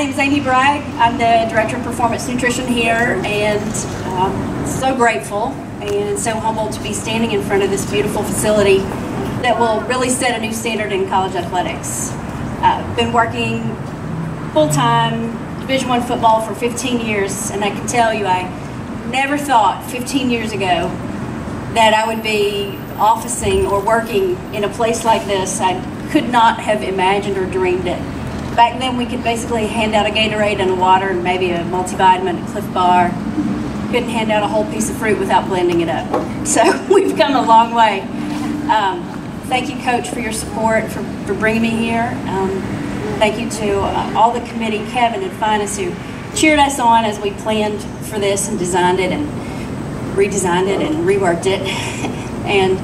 name is Amy Bragg. I'm the Director of Performance Nutrition here, and so grateful and so humbled to be standing in front of this beautiful facility that will really set a new standard in college athletics. Been working full-time Division I football for 15 years, and I can tell you I never thought 15 years ago that I would be officing or working in a place like this. I could not have imagined or dreamed it. Back then we could basically hand out a Gatorade and a water and maybe a multivitamin, a Cliff Bar. Couldn't hand out a whole piece of fruit without blending it up. So we've come a long way. Thank you, Coach, for your support, for bringing me here. Thank you to all the committee, Kevin and Finus, who cheered us on as we planned for this and designed it and redesigned it and reworked it. And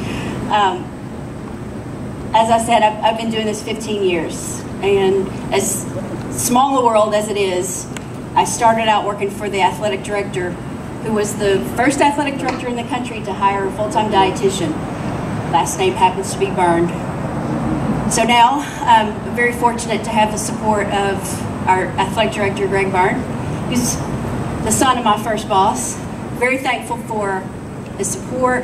as I said, I've been doing this 15 years. And as small a world as it is, I started out working for the athletic director, who was the first athletic director in the country to hire a full-time dietitian. Last name happens to be Byrne. So now I'm very fortunate to have the support of our athletic director, Greg Byrne, who's the son of my first boss. Very thankful for his support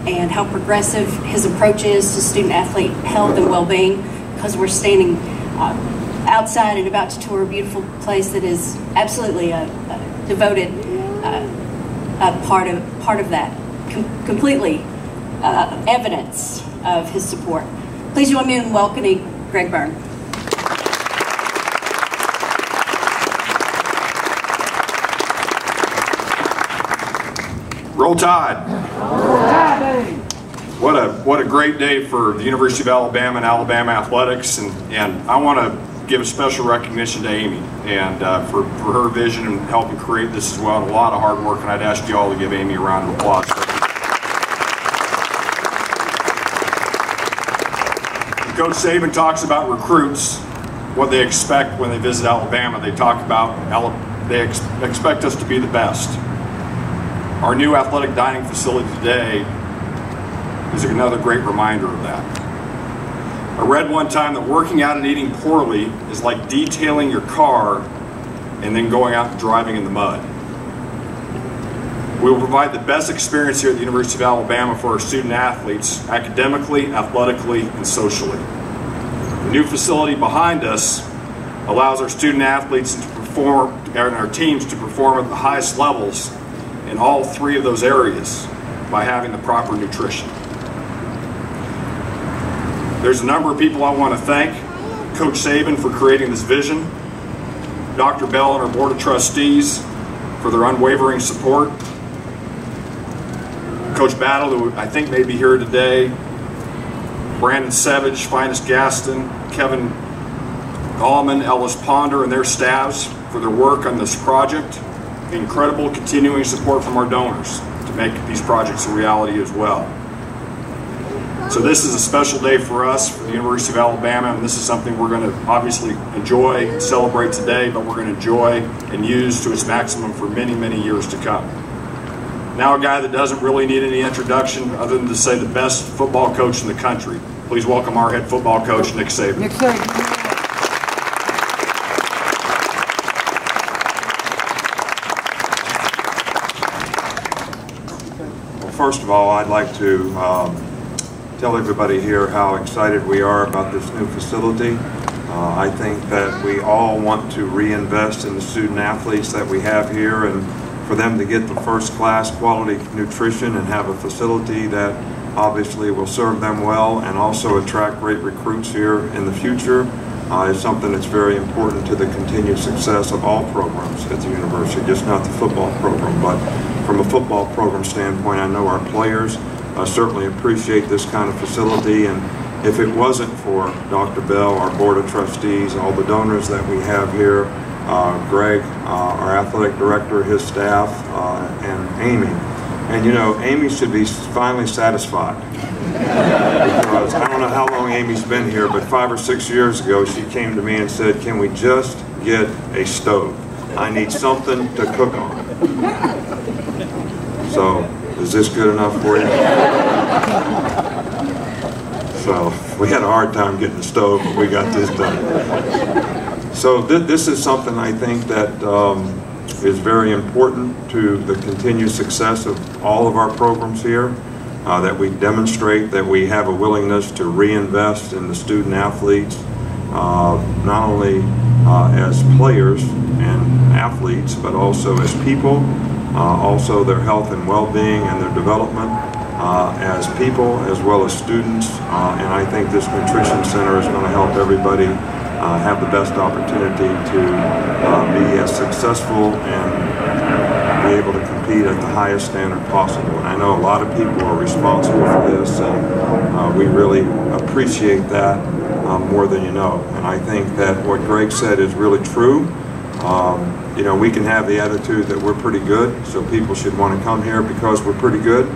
and how progressive his approach is to student-athlete health and well-being, because we're standing outside and about to tour a beautiful place that is absolutely a devoted part of that, completely evidence of his support. Please join me in welcoming Greg Byrne. Roll Tide. Roll Tide. What a great day for the University of Alabama and Alabama athletics, and I want to give a special recognition to Amy and for her vision and helping create this as well, and a lot of hard work, and I'd ask you all to give Amy a round of applause. Coach Saban talks about recruits, what they expect when they visit Alabama. They talk about expect us to be the best. Our new athletic dining facility today is another great reminder of that. I read one time that working out and eating poorly is like detailing your car and then going out and driving in the mud. We will provide the best experience here at the University of Alabama for our student athletes, academically, athletically, and socially. The new facility behind us allows our student athletes to perform, and our teams to perform at the highest levels in all three of those areas by having the proper nutrition. There's a number of people I want to thank. Coach Saban for creating this vision, Dr. Bell and her Board of Trustees for their unwavering support, Coach Battle, who I think may be here today, Brandon Savage, Finus Gaston, Kevin Gallman, Ellis Ponder, and their staffs for their work on this project, the incredible continuing support from our donors to make these projects a reality as well. So this is a special day for us, for the University of Alabama, and this is something we're going to obviously enjoy and celebrate today, but we're going to enjoy and use to its maximum for many, many years to come. Now a guy that doesn't really need any introduction other than to say the best football coach in the country. Please welcome our head football coach, Nick Saban. Nick Saban. Well, first of all, I'd like to tell everybody here how excited we are about this new facility. I think that we all want to reinvest in the student athletes that we have here, and for them to get the first-class quality nutrition and have a facility that obviously will serve them well and also attract great recruits here in the future is something that's very important to the continued success of all programs at the university, just not the football program. But from a football program standpoint, I know our players certainly appreciate this kind of facility, and if it wasn't for Dr. Bell, our Board of Trustees, all the donors that we have here, Greg, our athletic director, his staff, and Amy. And you know, Amy should be finally satisfied. Because I don't know how long Amy's been here, but 5 or 6 years ago she came to me and said, "Can we just get a stove? I need something to cook on." So, is this good enough for you? So, we had a hard time getting the stove, but we got this done. So this is something I think that is very important to the continued success of all of our programs here, that we demonstrate that we have a willingness to reinvest in the student athletes, not only as players and athletes, but also as people, also their health and well-being and their development as people as well as students. And I think this nutrition center is going to help everybody have the best opportunity to be as successful and be able to compete at the highest standard possible. And I know a lot of people are responsible for this, and we really appreciate that more than you know. And I think that what Greg said is really true. You know, we can have the attitude that we're pretty good, so people should want to come here because we're pretty good,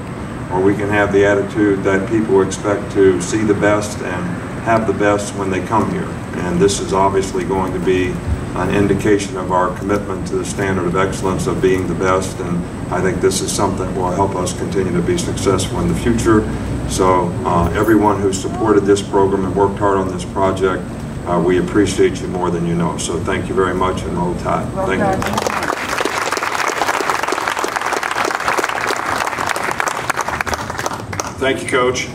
or we can have the attitude that people expect to see the best and have the best when they come here. And this is obviously going to be an indication of our commitment to the standard of excellence of being the best, and I think this is something that will help us continue to be successful in the future. So everyone who supported this program and worked hard on this project, we appreciate you more than you know. So thank you very much, and roll tide. Thank you. Thank you, Coach.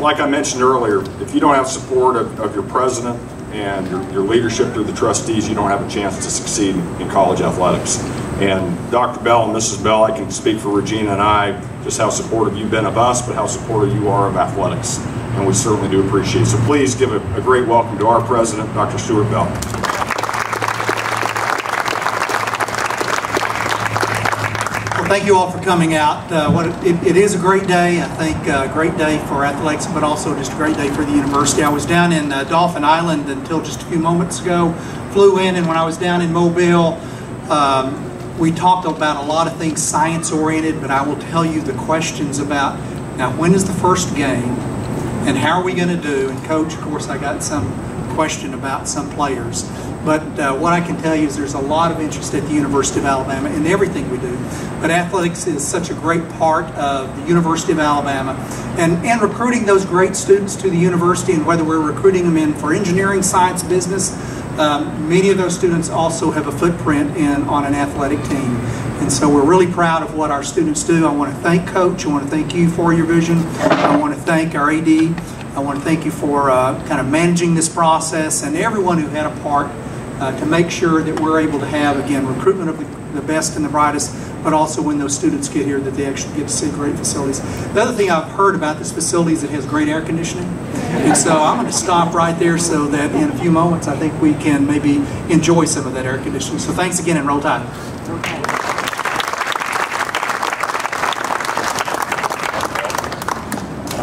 Like I mentioned earlier, if you don't have support of your president and your leadership through the trustees, you don't have a chance to succeed in college athletics. And Dr. Bell and Mrs. Bell, I can speak for Regina and I, just how supportive you've been of us, but how supportive you are of athletics. And we certainly do appreciate it. So please give a great welcome to our president, Dr. Stuart Bell. Thank you all for coming out. It is a great day. I think a great day for athletics, but also just a great day for the university. I was down in Dauphin Island until just a few moments ago. Flew in, and when I was down in Mobile, we talked about a lot of things science-oriented, but I will tell you the questions about, now when is the first game, and how are we going to do? And Coach, of course, I got some question about some players. But what I can tell you is there's a lot of interest at the University of Alabama in everything we do. But athletics is such a great part of the University of Alabama. And recruiting those great students to the university, and whether we're recruiting them in for engineering, science, business, many of those students also have a footprint on an athletic team. And so we're really proud of what our students do. I want to thank Coach. I want to thank you for your vision. I want to thank our AD. I want to thank you for kind of managing this process, and everyone who had a part to make sure that we're able to have, again, recruitment of the best and the brightest, but also when those students get here that they actually get to see great facilities. The other thing I've heard about this facility is it has great air conditioning. And so I'm going to stop right there so that in a few moments I think we can maybe enjoy some of that air conditioning. So thanks again, and roll tide.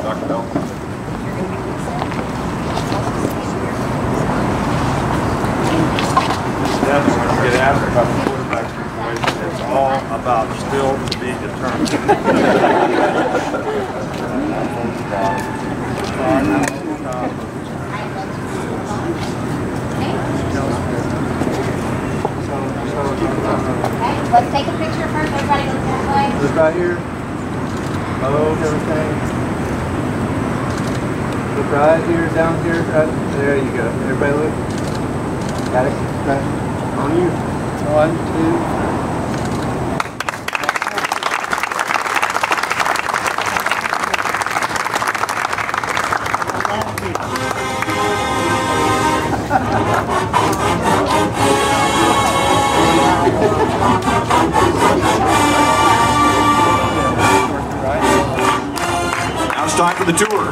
Dr. Bell. Get asked about the quarterback situation. It's all about still to be determined. Let's take a picture first. Everybody look that way. Look right here. Hold everything. Look right here, down here. Right there you go. Everybody look. Got it? Right. On you. 1, 2. Now it's time for the tour.